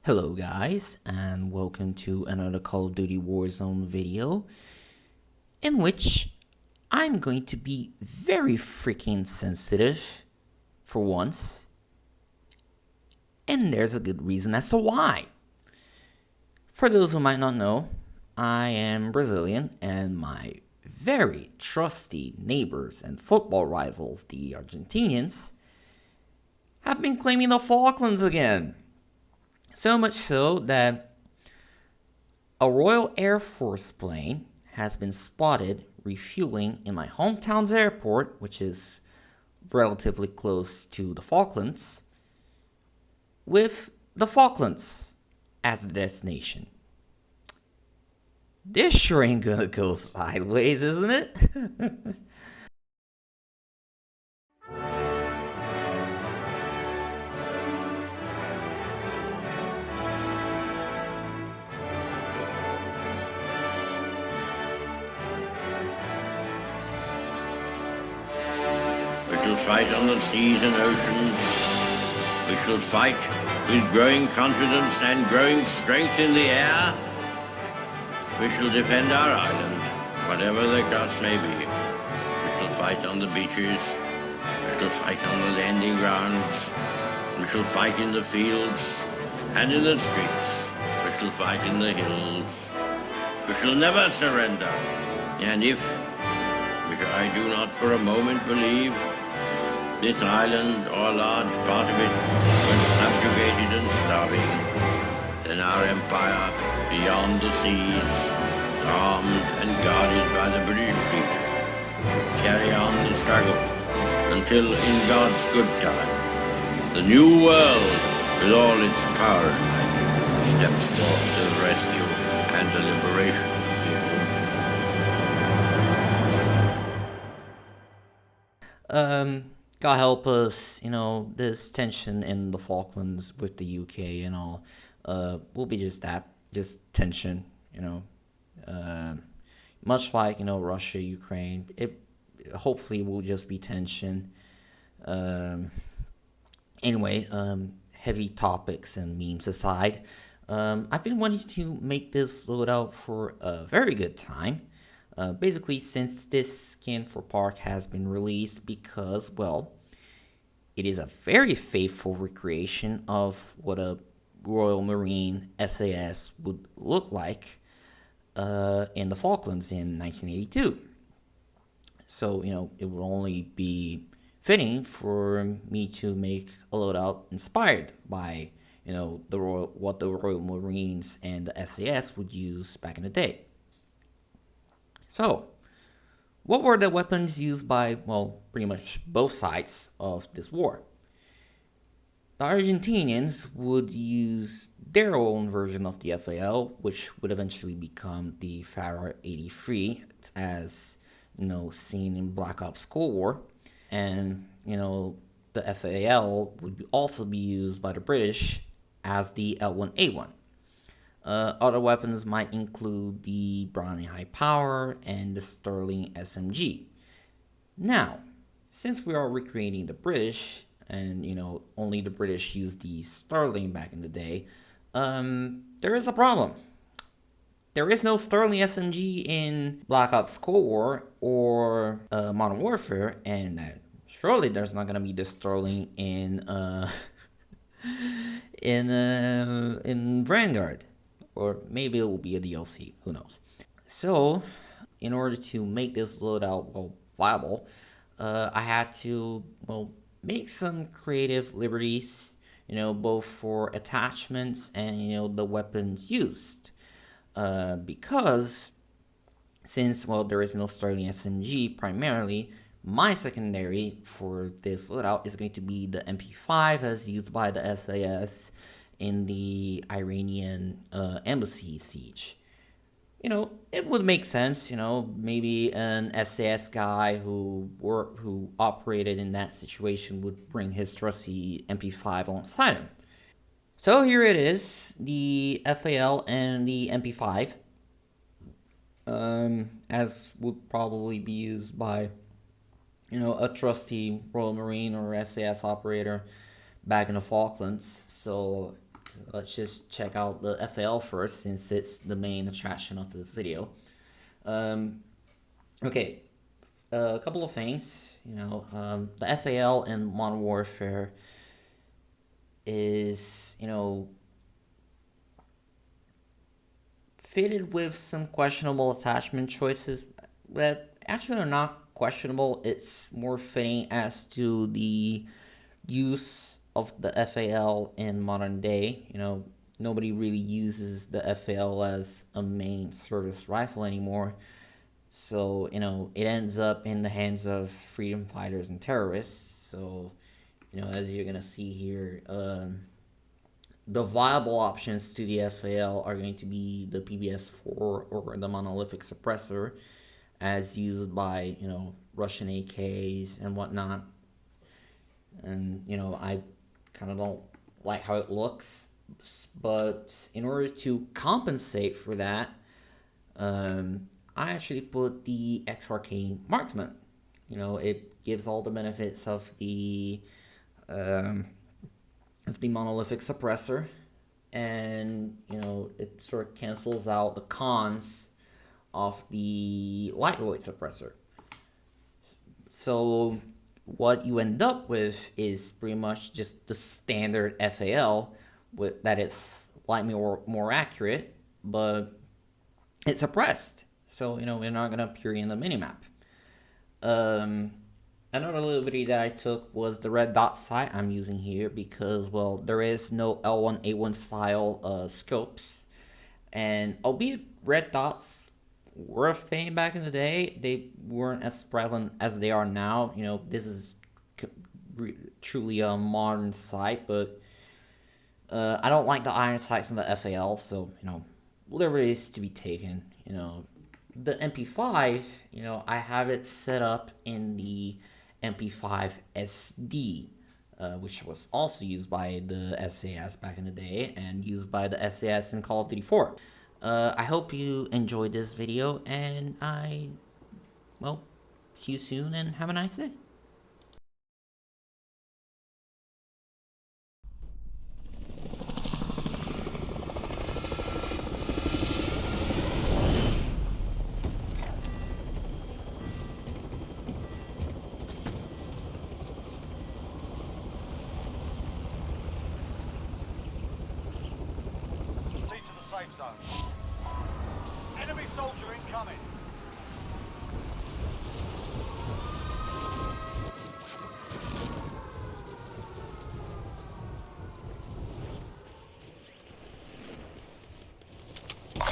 Hello guys, and welcome to another Call of Duty Warzone video in which I'm going to be very freaking sensitive for once, and there's a good reason as to why. For those who might not know, I am Brazilian, and my very trusty neighbors and football rivals, the Argentinians, have been claiming the Falklands again. So much so that a Royal Air Force plane has been spotted refueling in my hometown's airport, which is relatively close to the Falklands, with the Falklands as the destination. This sure ain't gonna go sideways, isn't it? We shall fight on the seas and oceans. We shall fight with growing confidence and growing strength in the air. We shall defend our island, whatever the cost may be. We shall fight on the beaches. We shall fight on the landing grounds. We shall fight in the fields and in the streets. We shall fight in the hills. We shall never surrender. And if, which I do not for a moment believe, this island or a large part of it was subjugated and starving, then our empire beyond the seas, armed and guarded by the British people, carry on the struggle until in God's good time, the new world with all its power and might steps forth to the rescue and the liberation. God help us, this tension in the Falklands with the UK and all, will be just that, just tension, much like, Russia, Ukraine, it hopefully will just be tension. Anyway, heavy topics and memes aside, I've been wanting to make this loadout for a very good time. Basically, since this skin for Park has been released because, well, it is a very faithful recreation of what a Royal Marine SAS would look like in the Falklands in 1982. So, it would only be fitting for me to make a loadout inspired by, what the Royal Marines and the SAS would use back in the day. So, what were the weapons used by, well, pretty much both sides of this war? The Argentinians would use their own version of the FAL, which would eventually become the Farah 83, as, seen in Black Ops Cold War. And, the FAL would also be used by the British as the L1A1. Other weapons might include the Browning High Power and the Sterling SMG. Now, since we are recreating the British, and only the British used the Sterling back in the day, there is a problem. There is no Sterling SMG in Black Ops Cold War or Modern Warfare, and surely there's not gonna be the Sterling in in Vanguard. Or maybe it will be a DLC, who knows. So, in order to make this loadout, viable, I had to, make some creative liberties, both for attachments and, the weapons used. Because, since, there is no Sterling SMG, primarily, my secondary for this loadout is going to be the MP5 as used by the SAS in the Iranian embassy siege. It would make sense, maybe an SAS guy who operated in that situation would bring his trusty MP5 alongside him. So here it is, the FAL and the MP5, as would probably be used by, a trusty Royal Marine or SAS operator back in the Falklands. So let's just check out the FAL first, since it's the main attraction of this video. Okay, a couple of things. The FAL in Modern Warfare is, fitted with some questionable attachment choices that actually are not questionable. It's more fitting as to the use of the FAL in modern day. Nobody really uses the FAL as a main service rifle anymore. So, it ends up in the hands of freedom fighters and terrorists. So, as you're going to see here, the viable options to the FAL are going to be the PBS-4 or the monolithic suppressor, as used by, Russian AKs and whatnot. And, I kind of don't like how it looks. But in order to compensate for that, I actually put the XRK Marksman. It gives all the benefits of the monolithic suppressor, and it sort of cancels out the cons of the lightweight suppressor. So what you end up with is pretty much just the standard FAL, with that it's slightly more accurate, but it's suppressed. So, we're not going to appear in the minimap. Another liberty that I took was the red dot sight I'm using here because, well, there is no L1A1 style scopes. And albeit red dots were a thing back in the day, they weren't as prevalent as they are now. This is truly a modern sight, but I don't like the iron sights in the FAL, so, liberties to be taken. The MP5, I have it set up in the MP5 SD, which was also used by the SAS back in the day and used by the SAS in Call of Duty 4. I hope you enjoyed this video, and see you soon and have a nice day. Safe zone. Enemy soldier incoming.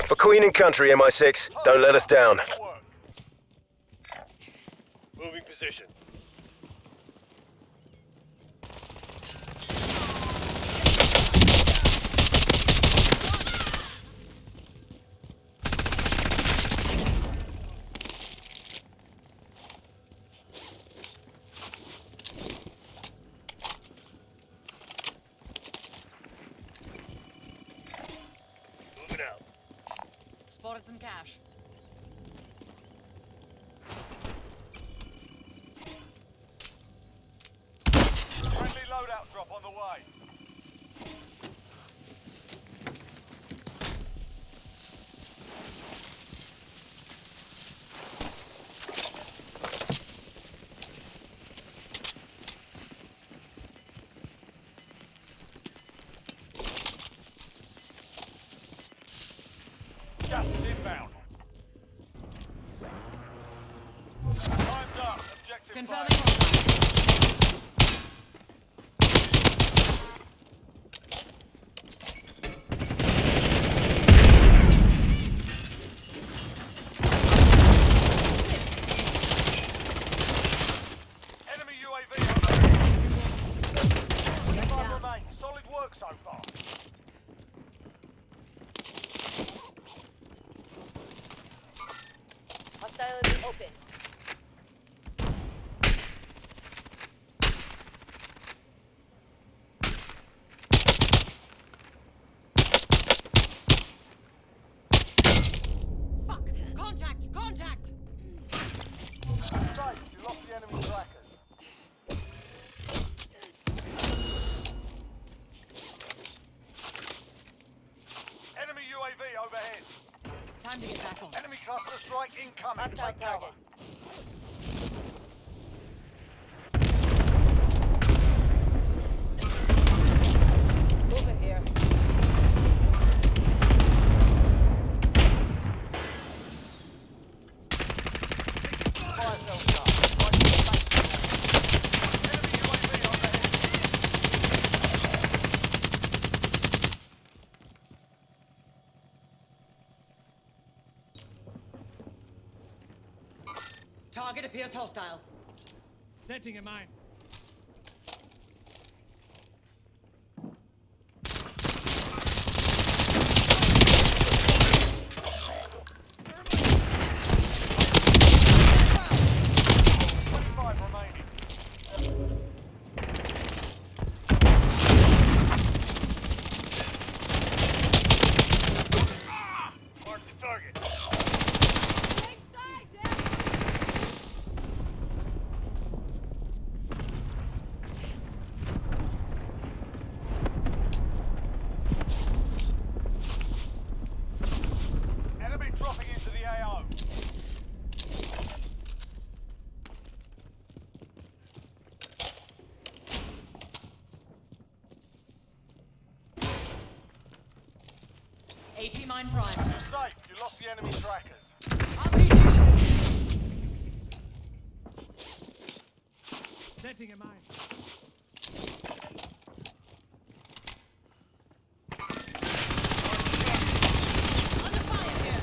For Queen and Country, MI6, don't let us down. Moving position. Spotted some cash. Friendly loadout drop on the way. Gas is inbound. Time's up. Objective Confirming failed. contact. Enemy UAV overhead. 5 remain. Solid work so far. Hostility open. Fuck! Contact! Contact! Safe. You lost the enemy trackers. Time to get back on. Enemy cluster strike incoming. Take cover. Moving here. Fire cells up. Right to the main. Enemy UAV overhead. Target appears hostile. Setting a mine. Five remaining. Mark the target. Enemy dropping into the AO. AT mine prime. You're safe. You lost the enemy trackers. RPG. Setting a mine. Under fire here.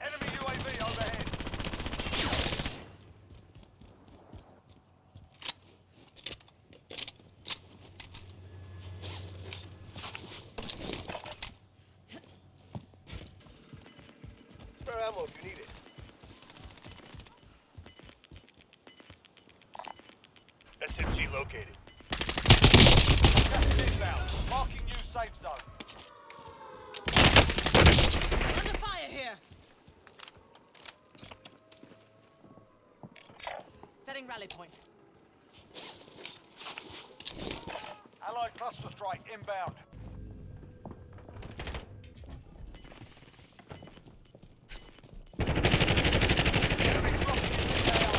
Enemy UAV overhead. Spare ammo if you need it. SMG located. Gas is inbound. Marking new safe zone. Under fire here. Setting rally point. Allied cluster strike inbound. Enemy dropping into the AO.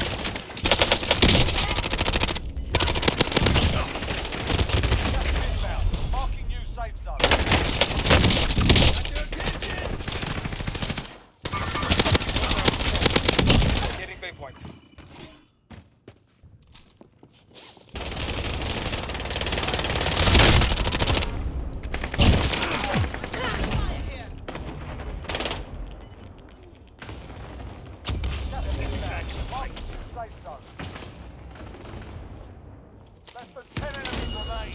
Gas is inbound. Marking new safe zone. Getting bay point. Fire here. Marking new safe zone. Less than 10 enemies remain.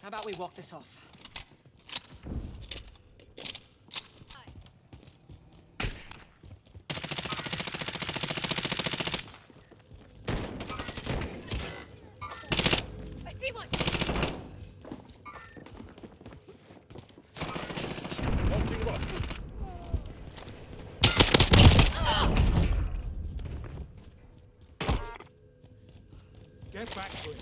How about we walk this off? I see one. Get back to it.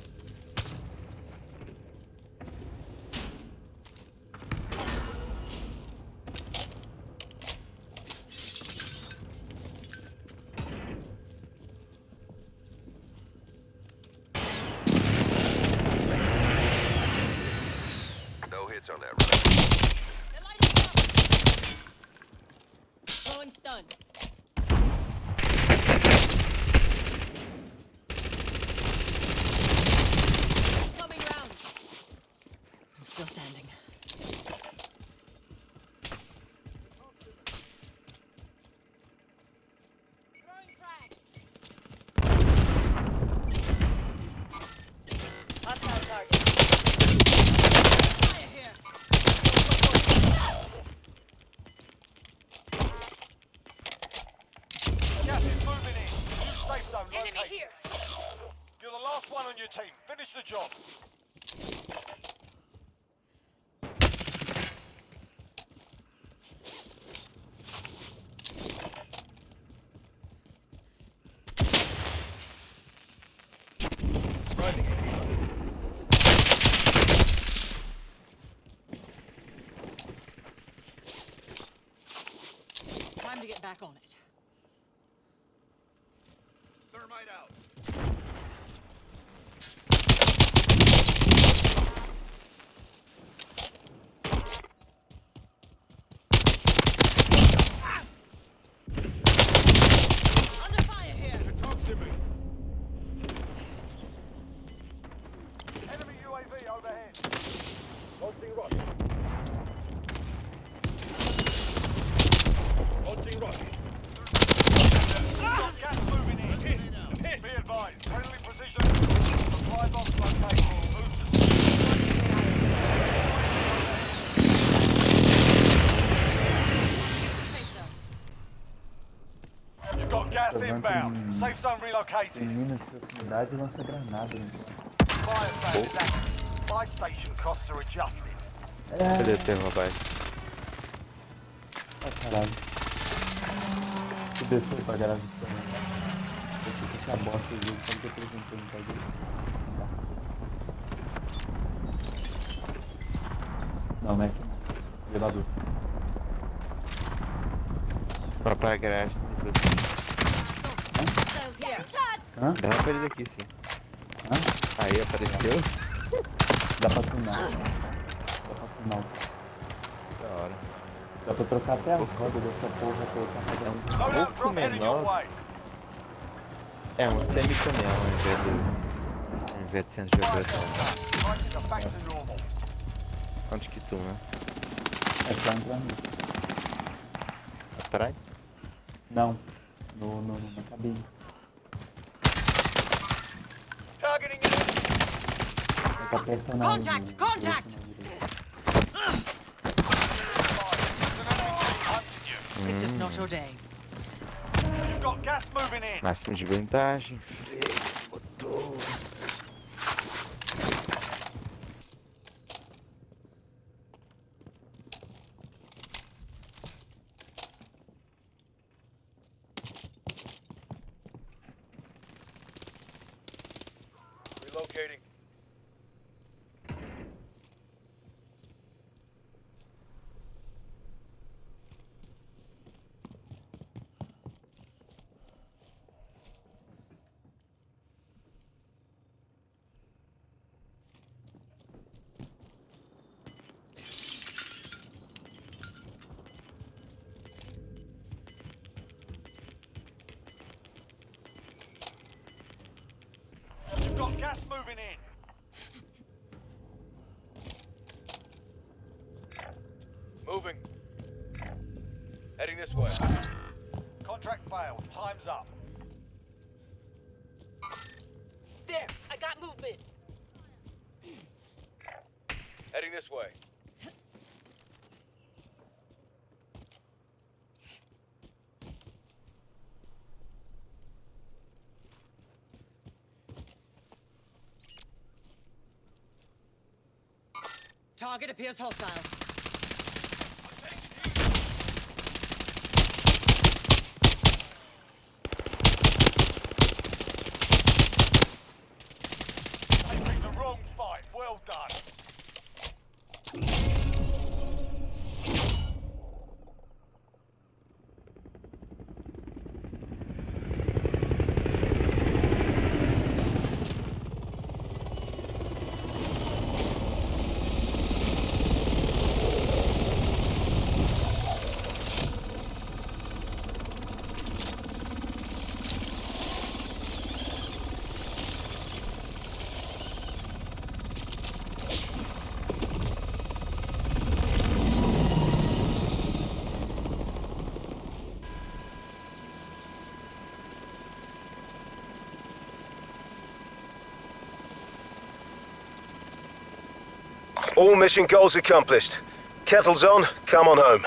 No hits on that run. They're lighting up. Throwing stun. Coming round. I'm still standing. Throwing frag. Fire here. Gas is moving in. New safe zone Enemy located. here. You're the last one on your team. Finish the job. Time to get back on it. Thermite out. Under fire here. Toxin me. Enemy UAV overhead. Launching rocket. Launching rocket. Got gas moving in. Be advised. Friendly precision. Supply box located. Move to Safe zone. You've got gas Levanta inbound. Safe zone Tem relocated. minas de proximidade e lança granada. Né? Fire sale is active. Buy station costs are adjusted. Cadê o teu, rapaz? Ah, caralho. Tu desceu pra garagem também. Esse aqui que é a bosta do jogo, como que eu apresentei no bagulho. Não, não é aqui não. Velador. Vai pra garagem. Those here. Shot. Hã? Dá pra ele daqui, sim. Hã? Aí apareceu. Dá pra tunar. Dá pra tunar. Da hora. Dá pra trocar até as rodas dessa porra, colocar a roda ali. Loadout pouco drop heading your menor. way. É um semi-caminhão ao invés de centro de Fire operação. sale done. Prices are back to normal. Onde que tu, né? É só entrar nisso. Atrás? Não. Na cabine. Targeting you. Tá apertando aí Contact! no- Contact! na direita. There's an enemy team hunting you. It's just not your day. You've got gas moving in. Máximo de blindagem. Freio, motor. Relocating. You've got gas moving in. Moving. Heading this way. Contract failed. Time's up. There. I got movement. Heading this way. Target appears hostile. They picked the wrong fight. Well done. All mission goals accomplished. Kettle's on, come on home.